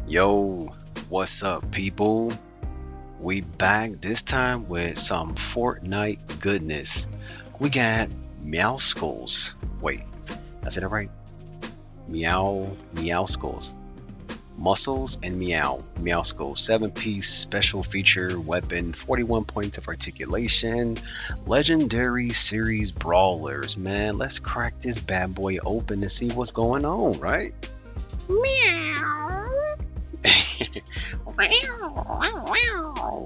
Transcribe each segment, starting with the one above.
Yo, what's up, people? We back this time with some Fortnite goodness. We got Meowskulls. Wait, I said it right? Meowskulls. Muscles and Meowskulls. 7-piece special feature weapon, 41 points of articulation. Legendary series brawlers. Man, let's crack this bad boy open to see what's going on, right? Meow. All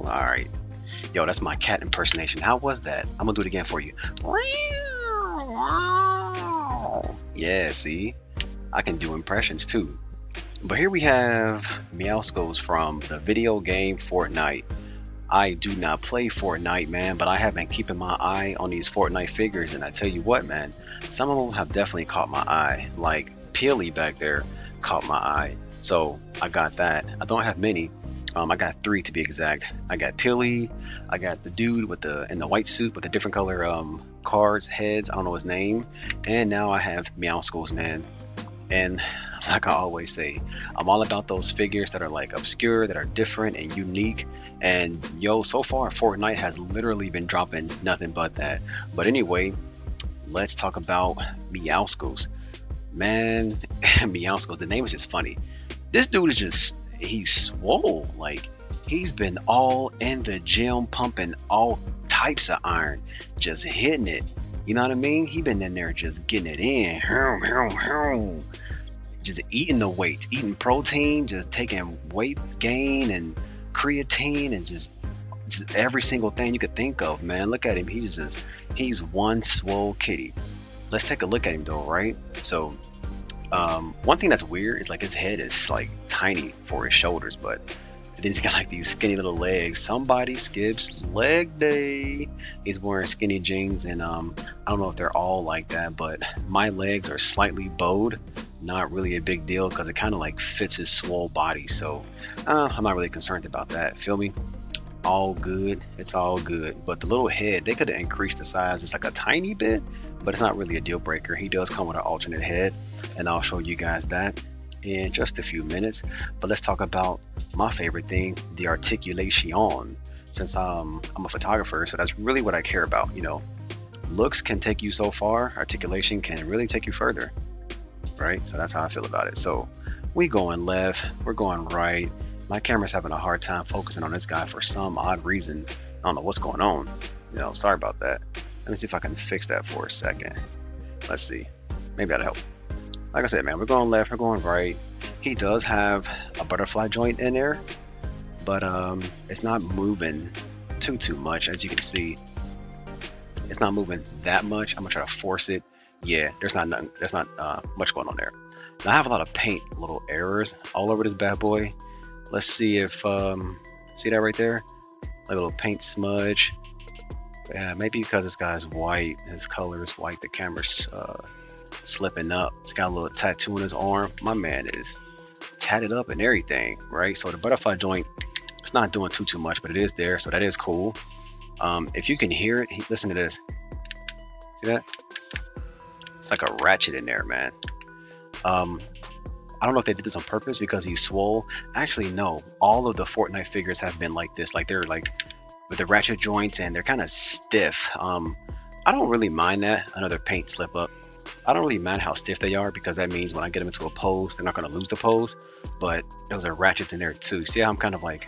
right. Yo, that's my cat impersonation. How was that? I'm gonna do it again for you. Yeah, see? I can do impressions too. But here we have Meowscles from the video game Fortnite. I do not play Fortnite, man, but I have been keeping my eye on these Fortnite figures, and I tell you what, man, some of them have definitely caught my eye. Like Peely back there caught my eye. So I got that. I don't have many. I got 3 to be exact. I got Peely, I got the dude with the in the white suit with the different color cards, heads, I don't know his name, and now I have Meowscles, man. And like I always say, I'm all about those figures that are like obscure, that are different and unique. And yo, so far Fortnite has literally been dropping nothing but that. But anyway, let's talk about Meowscles. Man, Meowscles, the name is just funny. This dude is just, he's swole. Like, he's been all in the gym pumping all types of iron, just hitting it. You know what I mean? He been in there just getting it in. Just eating the weight, eating protein, just taking weight gain and creatine and just every single thing you could think of, man. Look at him. He's one swole kitty. Let's take a look at him though, right? So one thing that's weird is like his head is like tiny for his shoulders, but then he's got like these skinny little legs. Somebody skips leg day. He's wearing skinny jeans, and I don't know if they're all like that, but my legs are slightly bowed. Not really a big deal because it kind of like fits his swole body. So I'm not really concerned about that. Feel me? All good. It's all good. But the little head, they could have increased the size just like a tiny bit, but it's not really a deal breaker. He does come with an alternate head, and I'll show you guys that in just a few minutes. But let's talk about my favorite thing, the articulation. Since I'm a photographer, so that's really what I care about. You know, looks can take you so far, articulation can really take you further, right? So that's how I feel about it. So we going left, we're going right. My camera's having a hard time focusing on this guy for some odd reason. I don't know what's going on. You know, sorry about that. Let me see if I can fix that for a second. Let's see. Maybe that'll help. Like I said, man, we're going left, we're going right. He does have a butterfly joint in there, but it's not moving too much. As you can see, it's not moving that much. I'm gonna try to force it. Yeah, there's not much going on there. Now I have a lot of paint little errors all over this bad boy. Let's see if see that right there, like a little paint smudge. Yeah, maybe because this guy's white, his color is white, the camera's slipping up. He's got a little tattoo on his arm. My man is tatted up and everything, right? So the butterfly joint, it's not doing too much, but it is there, so that is cool. If you can hear it, listen to this. See that? It's like a ratchet in there, man. I don't know if they did this on purpose because he's swole. Actually, no. All of the Fortnite figures have been like this. Like they're like with the ratchet joints and they're kind of stiff. I don't really mind that. Another paint slip up. I don't really mind how stiff they are because that means when I get them into a pose, they're not going to lose the pose. But those are ratchets in there too. See how I'm kind of like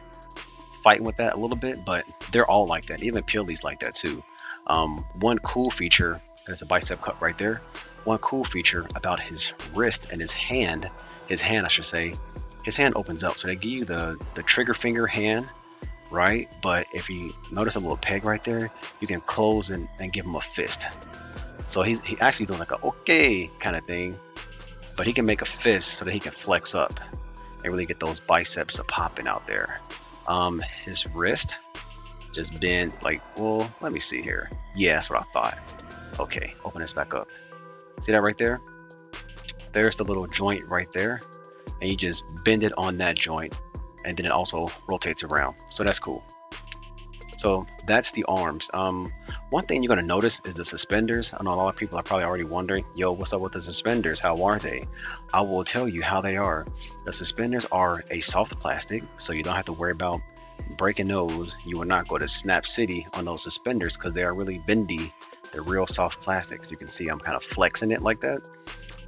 fighting with that a little bit, but they're all like that. Even Peely's like that too. One cool feature, there's a bicep cut right there. One cool feature about his wrist and his hand I should say, his hand opens up. So they give you the trigger finger hand, right? But if you notice a little peg right there, you can close and give him a fist. So he actually does like a okay kind of thing, but he can make a fist so that he can flex up and really get those biceps popping out there. His wrist just bends like, well, let me see here. Yeah, that's what I thought. Okay, open this back up. See that right there? There's the little joint right there, and you just bend it on that joint, and then it also rotates around. So that's cool. So that's the arms. One thing you're gonna notice is the suspenders. I know a lot of people are probably already wondering, yo, what's up with the suspenders? How are they? I will tell you how they are. The suspenders are a soft plastic, so you don't have to worry about breaking those. You will not go to Snap City on those suspenders because they are really bendy. They're real soft plastics. You can see I'm kind of flexing it like that.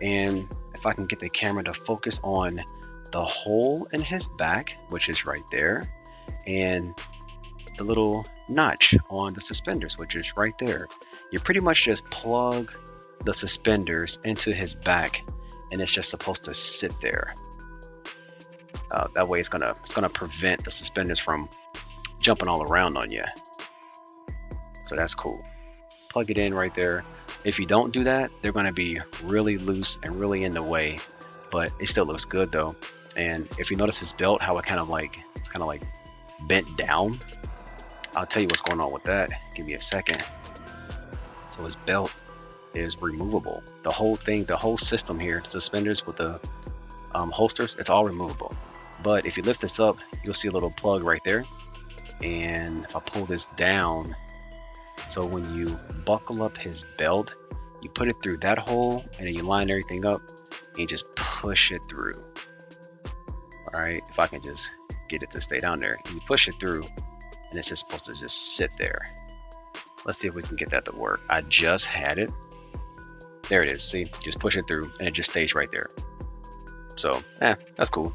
And if I can get the camera to focus on the hole in his back, which is right there, and the little notch on the suspenders, which is right there. You pretty much just plug the suspenders into his back, and it's just supposed to sit there. That way, it's gonna prevent the suspenders from jumping all around on you. So that's cool. Plug it in right there. If you don't do that, they're gonna be really loose and really in the way, but it still looks good though. And if you notice his belt, how it's kind of like bent down. I'll tell you what's going on with that. Give me a second. So his belt is removable. The whole thing, the whole system here, suspenders with the holsters, it's all removable. But if you lift this up, you'll see a little plug right there. And if I pull this down, so when you buckle up his belt, you put it through that hole and then you line everything up and you just push it through. All right, if I can just get it to stay down there, and you push it through and it's just supposed to just sit there. Let's see if we can get that to work. I just had it. There it is. See, just push it through and it just stays right there. So, that's cool.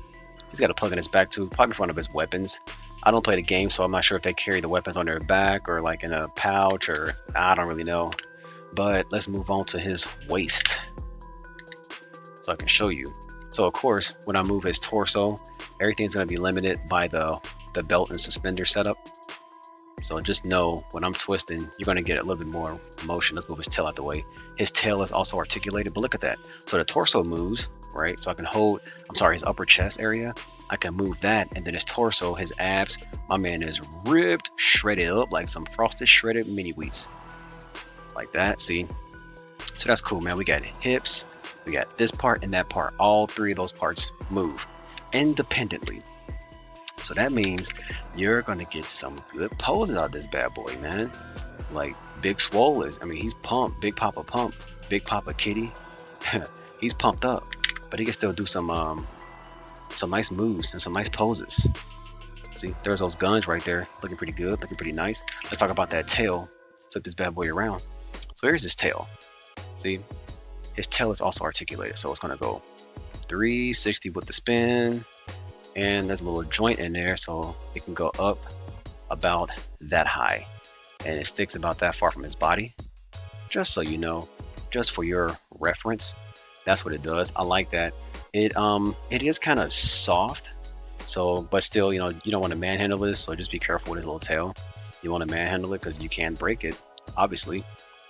He's got a plug in his back too, probably for one of his weapons. I don't play the game, so I'm not sure if they carry the weapons on their back or like in a pouch, or I don't really know. But let's move on to his waist so I can show you. So of course, when I move his torso, everything's going to be limited by the belt and suspender setup. So just know when I'm twisting, you're going to get a little bit more motion. Let's move his tail out the way. His tail is also articulated, but look at that. So the torso moves, right? So I can hold, his upper chest area. I can move that, and then his torso, his abs, my man is ripped, shredded up like some frosted shredded mini wheats. Like that, see? So that's cool, man. We got hips, we got this part and that part. All three of those parts move independently. So that means you're gonna get some good poses out of this bad boy, man. Like Big Swool is, he's pumped. Big Papa Pump, Big Papa Kitty. He's pumped up, but he can still do some nice moves and some nice poses. See, there's those guns right there, looking pretty good, looking pretty nice. Let's talk about that tail. Flip this bad boy around. So here's his tail. See, his tail is also articulated, so it's gonna go 360 with the spin. And there's a little joint in there so it can go up about that high, and it sticks about that far from his body. Just so you know, just for your reference, that's what it does. I like that. It is kind of soft, so but still, you don't want to manhandle this, so just be careful with his little tail. You want to manhandle it because you can break it. Obviously,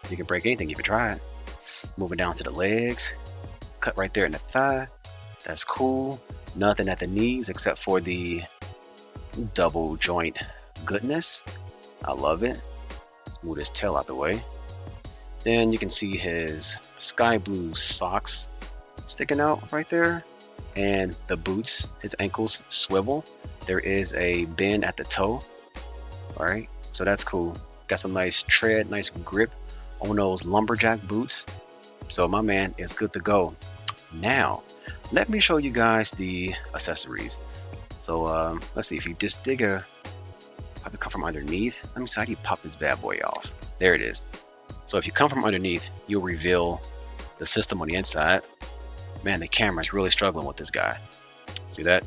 you can break anything if you try it. Moving down to the legs, cut right there in the thigh. That's cool. Nothing at the knees except for the double joint goodness. I love it. Move his tail out the way. Then you can see his sky blue socks sticking out right there, and the boots, his ankles swivel. There is a bend at the toe. All right, so that's cool. Got some nice tread, nice grip on those lumberjack boots. So my man is good to go. Now, let me show you guys the accessories. So let's see, if you just probably come from underneath. Let me see, how do you pop this bad boy off? There it is. So if you come from underneath, you'll reveal the system on the inside. Man, the camera's really struggling with this guy. See that?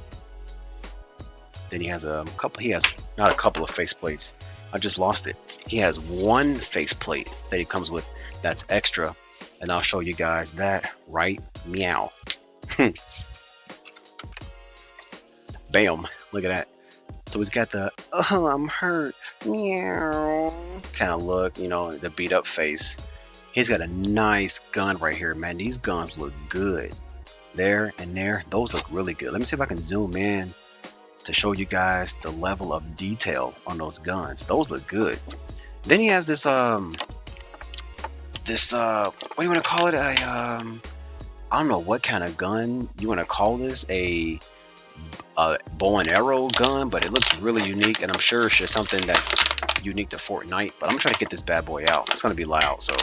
Then he has not a couple of face plates. I just lost it. He has one face plate that he comes with that's extra, and I'll show you guys that right meow. Bam, look at that. So he's got the, oh, I'm hurt, meow kind of look, the beat up face. He's got a nice gun right here, man. These guns look good. There and there, those look really good. Let me see if I can zoom in to show you guys the level of detail on those guns. Those look good. Then he has this what do you want to call it? I don't know what kind of gun you want to call this. a bow and arrow gun, but it looks really unique, and I'm sure it's just something that's unique to Fortnite. But I'm gonna try to get this bad boy out. It's gonna be loud, so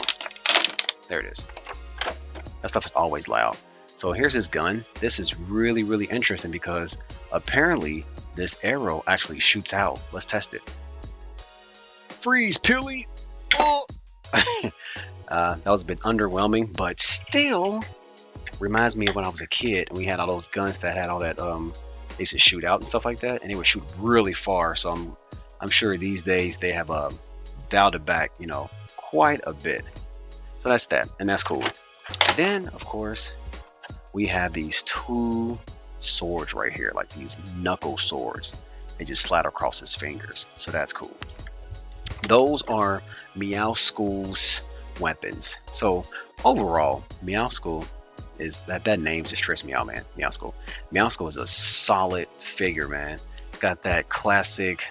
there it is. That stuff is always loud. So here's his gun. This is really, really interesting because apparently this arrow actually shoots out. Let's test it. Freeze, Pilly! Oh! That was a bit underwhelming, but still reminds me of when I was a kid and we had all those guns that had all that they used to shoot out and stuff like that, and they would shoot really far. So I'm sure these days they have dialed it back, quite a bit. So that's that, and that's cool. Then of course we have these two swords right here, like these knuckle swords. They just slide across his fingers, so that's cool. Those are Meowscles weapons. So overall, Meowscle is that name just trips me out, man. Meowscle. Meowscle is a solid figure, man. It's got that classic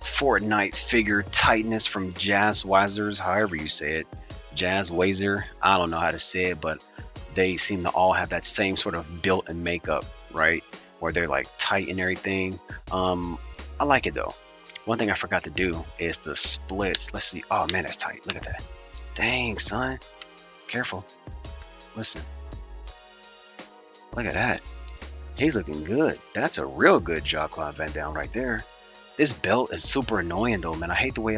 Fortnite figure tightness from Jazz Wazers, however you say it. Jazz Wazer. I don't know how to say it, but they seem to all have that same sort of built and makeup, right? Where they're like tight and everything. I like it though. One thing I forgot to do is the splits. Let's see. Oh man, that's tight. Look at that. Dang, son. Careful. Listen. Look at that. He's looking good. That's a real good Jean-Claude Van Damme right there. This belt is super annoying though, man. I hate the way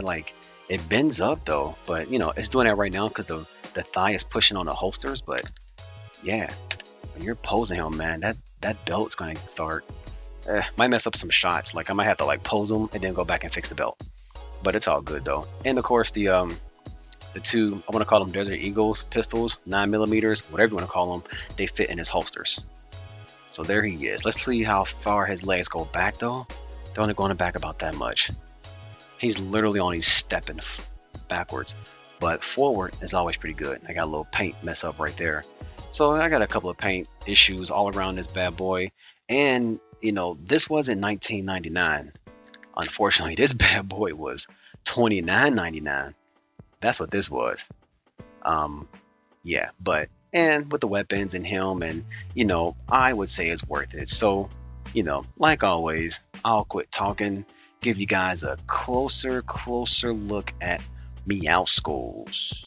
it bends up though. But it's doing that right now because the thigh is pushing on the holsters. But yeah, when you're posing him, man, that belt's gonna start. Might mess up some shots. Like I might have to like pose them and then go back and fix the belt. But it's all good though. And of course the two, I want to call them Desert Eagles pistols, 9mm, whatever you want to call them, they fit in his holsters. So there he is. Let's see how far his legs go back though. They're only going back about that much. He's literally only stepping backwards, but forward is always pretty good. I got a little paint mess up right there. So I got a couple of paint issues all around this bad boy. And this wasn't 1999. Unfortunately, this bad boy was $29.99. That's what this was. Yeah, but and with the weapons and him, and I would say it's worth it. So, like always, I'll quit talking, give you guys a closer look at Meowscles.